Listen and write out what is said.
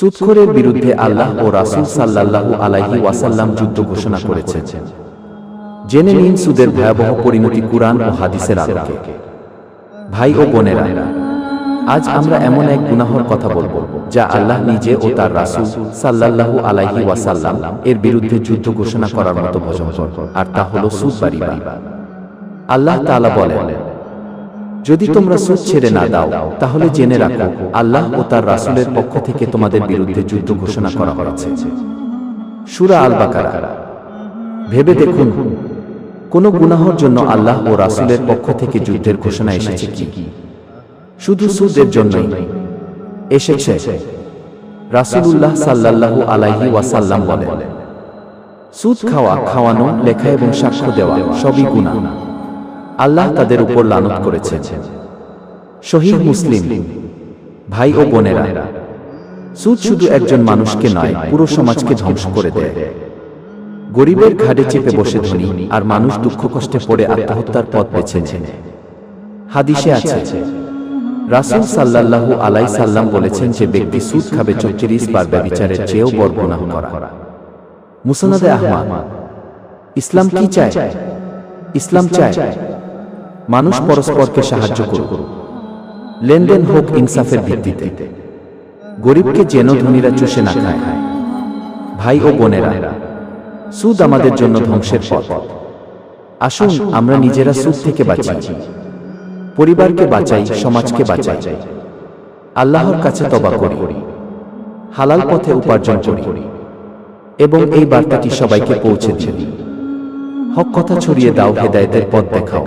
সুদখোরের বিরুদ্ধে আল্লাহ ও রাসূল সাল্লাল্লাহু আলাইহি ওয়াসাল্লাম যুদ্ধ ঘোষণা করেছেন। জেনে নিন সুদের ভয়াবহ পরিণতি কুরআন ও হাদিসের আলোকে। ভাই ও বোনেরা, আজ আমরা এমন এক গুনাহর কথা বলবো যা আল্লাহ নিজে ও তার রাসূল সাল্লাল্লাহু আলাইহি ওয়াসাল্লাম এর বিরুদ্ধে যুদ্ধ ঘোষণা করার মতো ভয়ঙ্কর, আর তা হলো সুদ বা রিবা। আল্লাহ তাআলা বলেন, যদি তোমরা সুদ ছেড়ে না দাও তাহলে জেনে রাখো আল্লাহ ও তার রাসূলের পক্ষ থেকে তোমাদের বিরুদ্ধে যুদ্ধ ঘোষণা করা হয়েছে। সূরা আল বাকারা। ভেবে দেখুন, কোন গুনাহর জন্য আল্লাহ ও রাসূলের পক্ষ থেকে যুদ্ধের ঘোষণা এসেছে কি? শুধু সুদের জন্যই এসেছে। রাসূলুল্লাহ সাল্লাল্লাহু আলাইহি ওয়াসাল্লাম বলেন, সুদ খাওয়া, খাওয়ানো, লেখা এবং সাক্ষ্য দেওয়া সবই গুনাহ। আল্লাহ তাদের উপর লানত করেছেন। সহিহ মুসলিম। ভাই ও বোনেরা, সুদ শুধু একজন মানুষকে নয়, পুরো সমাজকে ধ্বংস করে দেয়। গরিবের ঘাড়ে চেপে বসে ধনী, আর মানুষ দুঃখ কষ্টে পড়ে আত্মহত্যার পথ বেছে নেয়। হাদিসে আছে, রাসূল সাল্লাল্লাহু আলাইহি সাল্লাম বলেছেন যে ব্যক্তি সুদ খাবে ৩৪ বার ব্যভিচারের চেয়েও বড় গুনাহ করা। মুসনাদে আহমদ। ইসলাম কি চায়? ইসলাম চায় মানুষ পরস্পরকে সাহায্য করুক, লেনদেন হোক ইনসাফের ভিত্তিতে, গরিবকে যেন ধনীরা চুষে না খায়। ভাই ও বোনেরা, সুদ আমাদের জন্য ধ্বংসের পথ। আসুন আমরা নিজেরা সুদ থেকে বাঁচি, পরিবারকে বাঁচাই, সমাজকে বাঁচাই, আল্লাহর কাছে তওবা করি, হালাল পথে উপার্জন করি এবং এই বার্তাটি সবাইকে পৌঁছে দিই। হক কথা ছড়িয়ে দাও, হেদায়েতের পথ দেখাও।